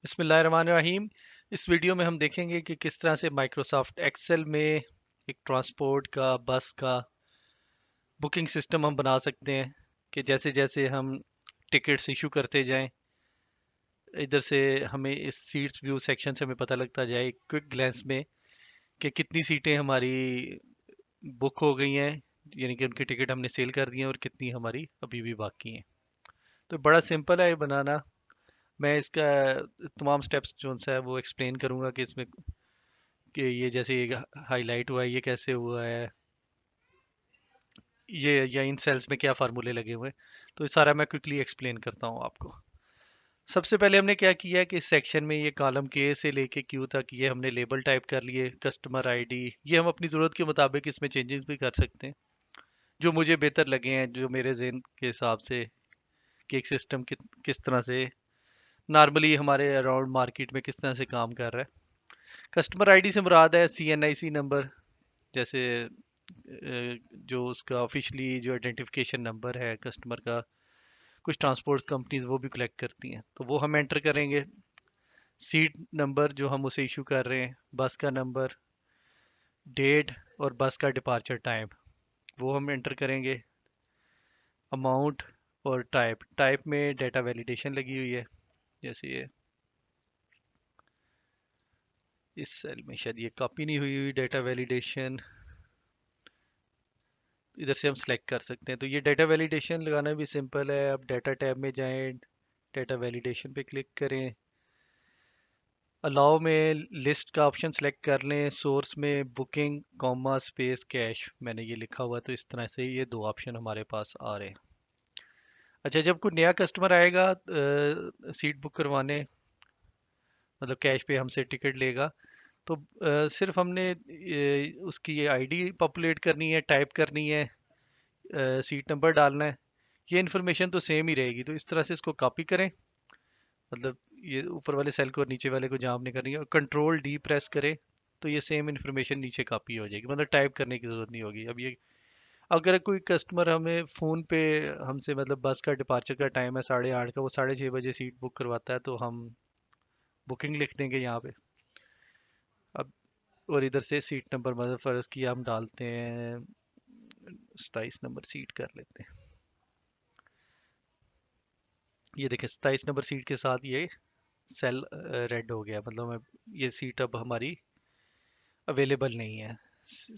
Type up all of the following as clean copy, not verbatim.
बिस्मिल्लाहिर्रहमानिर्रहीम। इस वीडियो में हम देखेंगे कि किस तरह से माइक्रोसॉफ्ट एक्सेल में एक ट्रांसपोर्ट का बस का बुकिंग सिस्टम हम बना सकते हैं कि जैसे जैसे हम टिकट्स इशू करते जाएं, इधर से हमें इस सीट्स व्यू सेक्शन से हमें पता लगता जाए क्विक ग्लैंस में कि कितनी सीटें हमारी बुक हो गई हैं, यानी कि उनकी टिकट हमने सेल कर दी हैं और कितनी हमारी अभी भी बाकी हैं। तो बड़ा सिंपल है ये बनाना। मैं इसका तमाम स्टेप्स जो सा है वो एक्सप्लेन करूंगा कि इसमें कि ये जैसे हाईलाइट हुआ है ये कैसे हुआ है, ये या इन सेल्स में क्या फार्मूले लगे हुए हैं। तो ये सारा मैं क्विकली एक्सप्लेन करता हूँ आपको। सबसे पहले हमने क्या किया है कि इस सेक्शन में ये कॉलम के से लेके क्यू तक ये हमने लेबल टाइप कर लिए, कस्टमर आईडी। ये हम अपनी ज़रूरत के मुताबिक इसमें चेंजेस भी कर सकते हैं जो मुझे बेहतर लगे हैं, जो मेरे जहन के हिसाब से कि एक सिस्टम किस तरह से नॉर्मली हमारे अराउंड मार्केट में किस तरह से काम कर रहा है। कस्टमर आईडी से मुराद है CNIC नंबर, जैसे जो उसका ऑफिशियली जो आइडेंटिफिकेशन नंबर है कस्टमर का, कुछ ट्रांसपोर्ट कंपनीज वो भी कलेक्ट करती हैं, तो वो हम एंटर करेंगे। सीट नंबर जो हम उसे इशू कर रहे हैं, बस का नंबर, डेट और बस का डिपार्चर टाइम वो हम एंटर करेंगे। अमाउंट और टाइप, टाइप में डेटा वैलिडेशन लगी हुई है, जैसे ये इस सेल में शायद ये कॉपी नहीं हुई हुई डेटा वैलिडेशन, इधर से हम सेलेक्ट कर सकते हैं। तो ये डेटा वैलिडेशन लगाना भी सिंपल है। अब डेटा टैब में जाएं, डेटा वैलिडेशन पे क्लिक करें, अलाउ में लिस्ट का ऑप्शन सेलेक्ट कर लें, सोर्स में बुकिंग कॉमा स्पेस कैश मैंने ये लिखा हुआ है, तो इस तरह से ये दो ऑप्शन हमारे पास आ रहे हैं। अच्छा, जब कोई नया कस्टमर आएगा सीट बुक करवाने, मतलब कैश पे हमसे टिकट लेगा, तो सिर्फ हमने उसकी ये आईडी पॉपुलेट करनी है, टाइप करनी है, सीट नंबर डालना है। ये इन्फॉर्मेशन तो सेम ही रहेगी, तो इस तरह से इसको कॉपी करें, मतलब ये ऊपर वाले सेल को और नीचे वाले को जहाँ आपने करनी है, और कंट्रोल D प्रेस करें, तो ये सेम इन्फॉर्मेशन नीचे कॉपी हो जाएगी, मतलब टाइप करने की ज़रूरत नहीं होगी। अब ये अगर कोई कस्टमर हमें फ़ोन पे हमसे, मतलब बस का डिपार्चर का टाइम है 8:30 का, वो 6:30 बजे सीट बुक करवाता है, तो हम बुकिंग लिख देंगे यहाँ पे। अब और इधर से सीट नंबर, मतलब फ़र्ज़ की हम डालते हैं 27 नंबर सीट कर लेते हैं। ये देखें 27 नंबर सीट के साथ ये सेल रेड हो गया, मतलब ये सीट अब हमारी अवेलेबल नहीं है।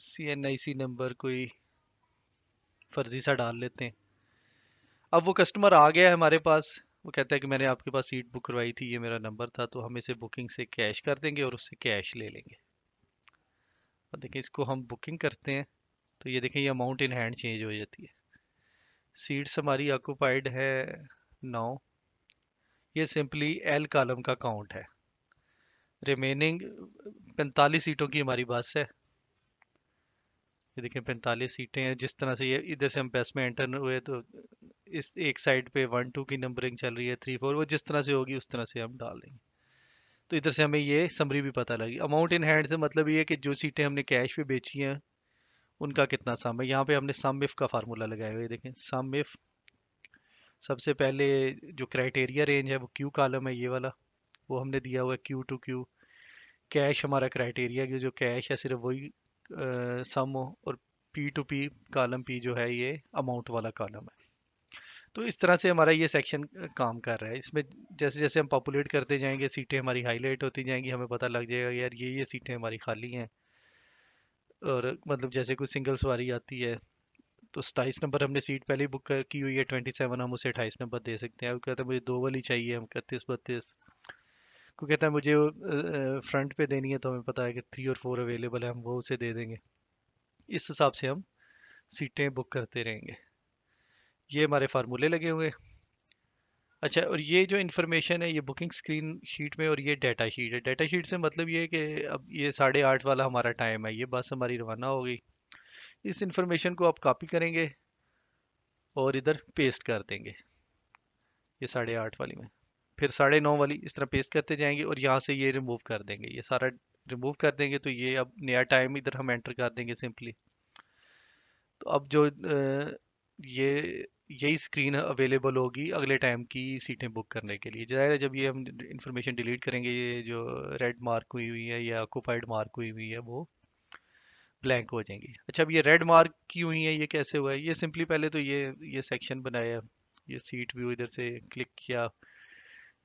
CNIC नंबर कोई फर्जी सा डाल लेते हैं। अब वो कस्टमर आ गया है हमारे पास, वो कहता है कि मैंने आपके पास सीट बुक करवाई थी, ये मेरा नंबर था, तो हम इसे बुकिंग से कैश कर देंगे और उससे कैश ले लेंगे। और देखिए इसको हम बुकिंग करते हैं, तो ये देखें ये अमाउंट इन हैंड चेंज हो जाती है। सीट्स हमारी ऑक्यूपाइड है 9, ये सिंपली L कॉलम का काउंट है। रिमेनिंग 45 सीटों की हमारी बस है। ये देखें 45 सीटें हैं। जिस तरह से ये इधर से हम बस में एंटर हुए, तो इस एक साइड पे 1 2 की नंबरिंग चल रही है, 3 4, वो जिस तरह से होगी उस तरह से हम डाल देंगे। तो इधर से हमें ये समरी भी पता लगी। अमाउंट इन हैंड से मतलब ये है कि जो सीटें हमने कैश पे बेची हैं उनका कितना सम है। यहाँ पे हमने सम इफ का फार्मूला लगाया हुआ है, देखें सम इफ। सबसे पहले जो क्राइटेरिया रेंज है वो क्यू कॉलम है, ये वाला वो हमने दिया हुआ है Q to Q। कैश हमारा क्राइटेरिया की जो कैश है सिर्फ वही सम हो, और P to P column P जो है ये अमाउंट वाला कॉलम है। तो इस तरह से हमारा ये सेक्शन काम कर रहा है। इसमें जैसे जैसे हम पॉपुलेट करते जाएंगे सीटें हमारी हाईलाइट होती जाएंगी, हमें पता लग जाएगा यार ये सीटें हमारी खाली हैं। और मतलब जैसे कोई सिंगल सवारी आती है, तो 27 नंबर हमने सीट पहले ही बुक की हुई है, 27, हम उसे 28 नंबर दे सकते हैं। वो कहता है मुझे दो वाली चाहिए, हम 31 32 को कहता है मुझे फ्रंट पे देनी है, तो हमें पता है कि 3 और 4 अवेलेबल है, हम वो उसे दे देंगे। इस हिसाब से हम सीटें बुक करते रहेंगे। ये हमारे फार्मूले लगे हुए हैं। अच्छा, और ये जो इन्फॉर्मेशन है ये बुकिंग स्क्रीन शीट में, और ये डाटा शीट है। डाटा शीट से मतलब ये है कि अब ये 8:30 वाला हमारा टाइम है, ये बस हमारी रवाना हो गई। इस इन्फॉर्मेशन को आप कॉपी करेंगे और इधर पेस्ट कर देंगे, ये 8:30 वाली में, फिर 9:30 वाली, इस तरह पेस्ट करते जाएंगे, और यहाँ से ये रिमूव कर देंगे, ये सारा रिमूव कर देंगे, तो ये अब नया टाइम इधर हम एंटर कर देंगे सिंपली। तो अब जो ये यही स्क्रीन अवेलेबल होगी अगले टाइम की सीटें बुक करने के लिए। ज़ाहिर है जब ये हम इंफॉर्मेशन डिलीट करेंगे, ये जो रेड मार्क हुई हुई है या ऑक्यूपाइड मार्क हुई हुई है वो ब्लैंक हो जाएंगी। अच्छा, अब ये रेड मार्क की हुई है, ये कैसे हुआ है? ये सिंपली पहले तो ये सेक्शन बनाया, ये सीट व्यू इधर से क्लिक किया,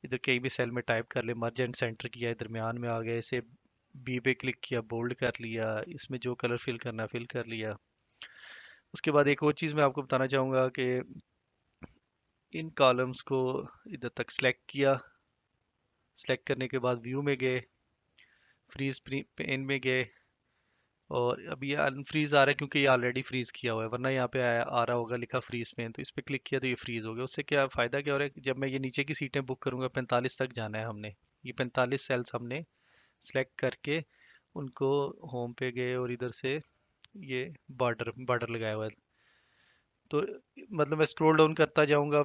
इधर कहीं भी सेल में टाइप कर ले, मर्ज एंड सेंटर किया, दरमियान में आ गया, इसे बी पे क्लिक किया, बोल्ड कर लिया, इसमें जो कलर फिल करना फिल कर लिया। उसके बाद एक और चीज़ मैं आपको बताना चाहूँगा कि इन कॉलम्स को इधर तक सेलेक्ट किया, सेलेक्ट करने के बाद व्यू में गए, फ्रीज पेन में गए, और अब ये अनफ्रीज आ रहा है क्योंकि ये ऑलरेडी फ्रीज किया हुआ है, वरना यहाँ पे आ रहा होगा लिखा फ्रीज पेन, तो इस पे क्लिक किया तो ये फ्रीज हो गया। उससे क्या फ़ायदा क्या हो रहा है कि जब मैं ये नीचे की सीटें बुक करूँगा, 45 तक जाना है हमने, ये 45 सेल्स हमने सेलेक्ट करके उनको होम पे गए और इधर से ये बॉर्डर बॉर्डर लगाया हुआ है। तो मतलब मैं स्क्रॉल डाउन करता जाऊंगा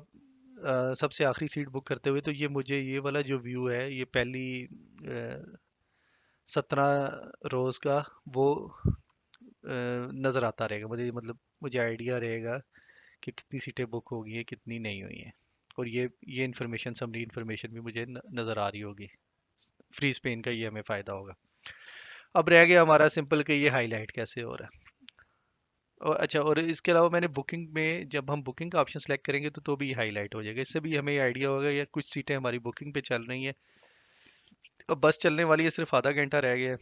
सबसे आखिरी सीट बुक करते हुए, तो ये मुझे ये वाला जो व्यू है, ये पहली 17 रोज का वो नज़र आता रहेगा मुझे, मतलब मुझे आइडिया रहेगा कि कितनी सीटें बुक हो गई हैं, कितनी नहीं हुई हैं। और ये इन्फॉर्मेशन, समरी इन्फॉर्मेशन भी मुझे नज़र आ रही होगी। फ्रीज पेन का ये हमें फ़ायदा होगा। अब रह गया हमारा सिंपल कि ये हाईलाइट कैसे हो रहा है। और अच्छा, और इसके अलावा मैंने बुकिंग में, जब हम बुकिंग का ऑप्शन सेलेक्ट करेंगे तो भी हाईलाइट हो जाएगा। इससे भी हमें आइडिया होगा या कुछ सीटें हमारी बुकिंग पे चल रही हैं। अब बस चलने वाली है, सिर्फ आधा घंटा रह गया है,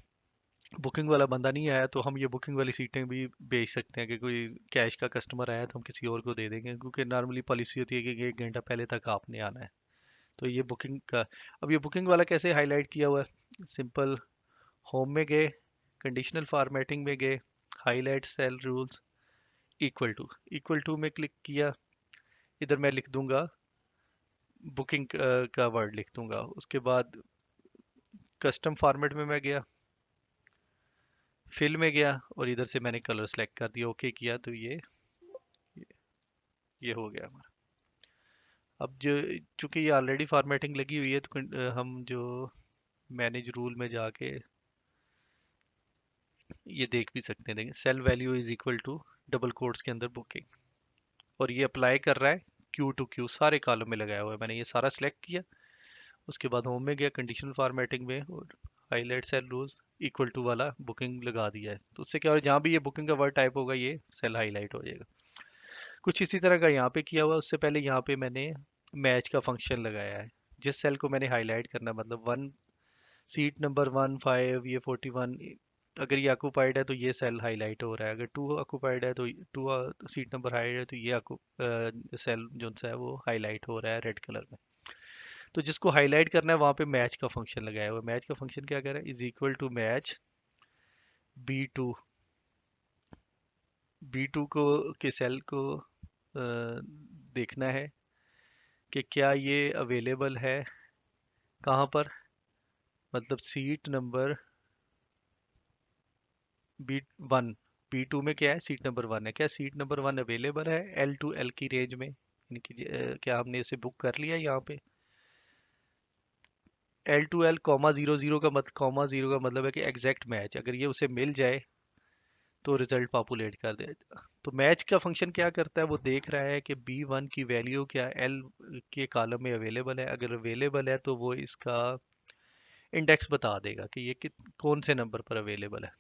बुकिंग वाला बंदा नहीं आया, तो हम ये बुकिंग वाली सीटें भी बेच सकते हैं कि कोई कैश का कस्टमर आया तो हम किसी और को दे देंगे, क्योंकि नॉर्मली पॉलिसी होती है कि 1 घंटा पहले तक आपने आना है। तो ये बुकिंग का, अब ये बुकिंग वाला कैसे हाईलाइट किया हुआ है? सिंपल, होम में गए, कंडीशनल फॉर्मेटिंग में गए, highlight cell rules, equal to में क्लिक किया, इधर मैं लिख दूंगा बुकिंग का वर्ड लिख दूंगा। उसके बाद कस्टम फॉर्मेट में मैं गया, फिल में गया, और इधर से मैंने कलर सेलेक्ट कर दिया, ओके किया, तो ये हो गया हमारा। अब जो, चूंकि ये ऑलरेडी फॉर्मेटिंग लगी हुई है, तो हम जो मैनेज रूल में जाके ये देख भी सकते हैं। देखें, cell value is equal to double quotes के अंदर बुकिंग, और ये अप्लाई कर रहा है क्यू टू क्यू, सारे कॉलम में लगाया हुआ है। मैंने ये सारा सिलेक्ट किया, उसके बाद होम में गया, कंडीशनल फॉर्मेटिंग में, और highlight cell rules equal to वाला बुकिंग लगा दिया है। तो उससे क्या हो रहा है, जहाँ भी ये बुकिंग का वर्ड टाइप होगा ये सेल हाईलाइट हो जाएगा। कुछ इसी तरह का यहाँ पे किया हुआ। उससे पहले यहाँ पे मैंने मैच का फंक्शन लगाया है। जिस सेल को मैंने हाईलाइट करना, मतलब वन, सीट नंबर 15, ये 41, अगर ये ऑक्यूपाइड है तो ये सेल हाईलाइट हो रहा है, अगर 2 ऑक्यूपाइड है तो 2 सीट नंबर हाईलाइट है तो ये सेल जो सा है वो हाईलाइट हो रहा है रेड कलर में। तो जिसको हाईलाइट करना है वहां पे मैच का फंक्शन लगाया हुआ है। मैच का फंक्शन क्या कर रहा है, is equal to match B2, B2 को के सेल को देखना है कि क्या ये अवेलेबल है, कहाँ पर, मतलब सीट नंबर B1, B2 में क्या है, सीट नंबर 1 है, क्या सीट नंबर 1 अवेलेबल है L to L की रेंज में, यानी कि क्या हमने इसे बुक कर लिया यहाँ पे। L to L comma zero zero का मत कॉमा जीरो का मतलब है कि एग्जैक्ट मैच, अगर ये उसे मिल जाए तो रिजल्ट पॉपुलेट कर दे। तो मैच का फंक्शन क्या करता है, वो देख रहा है कि B1 की वैल्यू क्या L के कॉलम में अवेलेबल है, अगर अवेलेबल है तो वो इसका इंडेक्स बता देगा कि ये कौन से नंबर पर अवेलेबल है।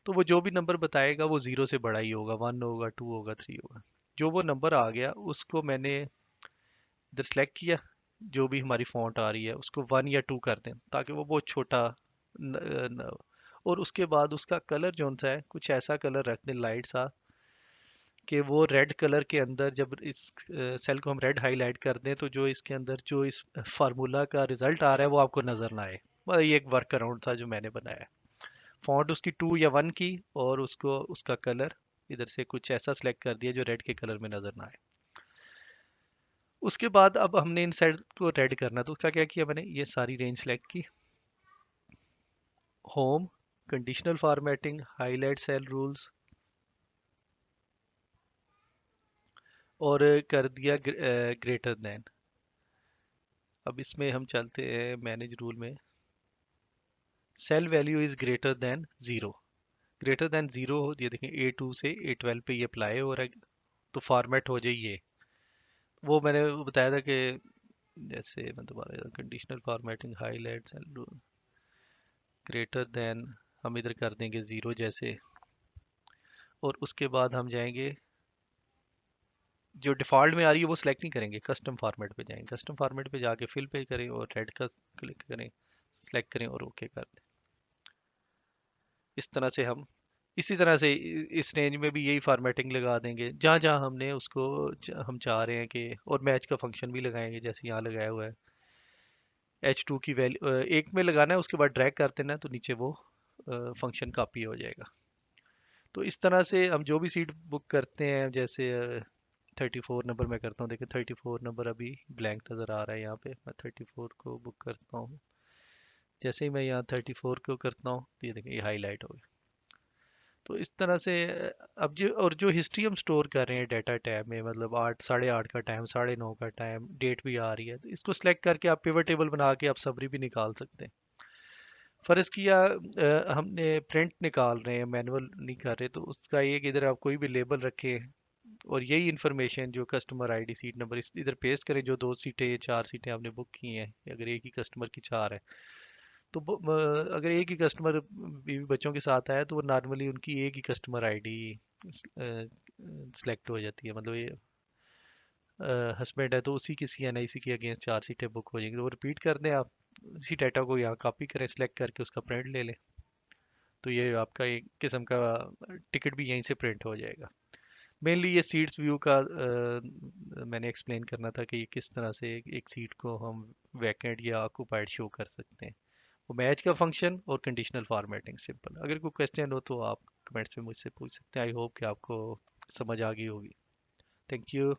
तो वो जो भी नंबर बताएगा वो जीरो से बड़ा ही होगा, 1 होगा, 2 होगा, 3 होगा। जो वो नंबर आ गया उसको मैंने इधर सेलेक्ट किया, जो भी हमारी फॉन्ट आ रही है उसको 1 या 2 कर दें ताकि वो बहुत छोटा न, और उसके बाद उसका कलर जो सा है कुछ ऐसा कलर रख दें लाइट सा, कि वो रेड कलर के अंदर जब इस सेल को हम रेड हाईलाइट कर दें तो जो इसके अंदर जो इस फार्मूला का रिजल्ट आ रहा है वो आपको नजर ना आए। मतलब ये एक वर्क अराउंड था जो मैंने बनाया। फॉन्ट उसकी 2 या 1 की, और उसको उसका कलर इधर से कुछ ऐसा सिलेक्ट कर दिया जो रेड के कलर में नजर ना आए। उसके बाद अब हमने इन सेल को रेड करना, तो उसका क्या किया, मैंने ये सारी रेंज सेलेक्ट की, home, conditional formatting, highlight cell rules, और कर दिया ग्रेटर देन। अब इसमें हम चलते हैं मैनेज रूल में, cell value is greater than zero, greater than zero, ये देखें A2 से A12 पे ये अप्लाई हो रहा है, तो फॉर्मेट हो जाए ये। वो मैंने बताया था कि जैसे मैं दोबारा conditional formatting highlights greater than हम इधर कर देंगे ज़ीरो जैसे, और उसके बाद हम जाएंगे, जो डिफ़ॉल्ट में आ रही है वो सिलेक्ट नहीं करेंगे, कस्टम फॉर्मेट पे जाएंगे, कस्टम फॉर्मेट पे जाके फिल पे करें और रेड का क्लिक करें, सेलेक्ट करें और ओके कर दें। इस तरह से हम, इसी तरह से इस रेंज में भी यही फॉर्मेटिंग लगा देंगे जहाँ जहाँ हमने उसको हम चाह रहे हैं कि, और मैच का फंक्शन भी लगाएंगे जैसे यहाँ लगाया हुआ है। H2 की वैल्यू एक में लगाना है, उसके बाद ड्रैग कर देना है तो नीचे वो फंक्शन कॉपी हो जाएगा। तो इस तरह से हम जो भी सीट बुक करते हैं, जैसे 34 नंबर मैं करता हूँ, देखिए 34 नंबर अभी ब्लैंक नज़र आ रहा है यहाँ पे, मैं 34 को बुक करता हूँ। जैसे ही मैं यहाँ 34 को करता हूँ तो ये देखिए ये हाईलाइट हो गया। तो इस तरह से अब जो, और जो हिस्ट्री हम स्टोर कर रहे हैं डाटा टैब में, मतलब 8 8:30 का टाइम, 9:30 का टाइम, डेट भी आ रही है, तो इसको सिलेक्ट करके आप पिवट टेबल बना के आप समरी भी निकाल सकते हैं। फर्ज किया हमने प्रिंट निकाल रहे हैं, मैनुअल नहीं कर रहे, तो उसका ये कि इधर आप कोई भी लेबल रखें और यही इन्फॉर्मेशन जो कस्टमर आईडी सीट नंबर इस इधर पेस्ट करें, जो 2 सीटें या 4 सीटें आपने बुक की हैं, अगर एक ही कस्टमर की 4 है, तो अगर एक ही कस्टमर बीवी बच्चों के साथ आया तो वो नॉर्मली उनकी एक ही कस्टमर आईडी सेलेक्ट हो जाती है, मतलब ये हस्बैंड है तो उसी की CNIC के अगेंस्ट 4 सीटें बुक हो जाएंगी, तो वो रिपीट कर दें आप, इसी डाटा को यहाँ कॉपी करें, सेलेक्ट करके उसका प्रिंट ले लें, तो ये आपका एक किस्म का टिकट भी यहीं से प्रिंट हो जाएगा। मेनली ये सीट्स व्यू का मैंने एक्सप्लेन करना था कि ये किस तरह से एक सीट को हम वैकेंट या ऑक्यूपाइड शो कर सकते हैं, वो मैच का फंक्शन और कंडीशनल फॉर्मेटिंग सिंपल। अगर कोई क्वेश्चन हो तो आप कमेंट्स में मुझसे पूछ सकते हैं। आई होप कि आपको समझ आ गई होगी। Thank you.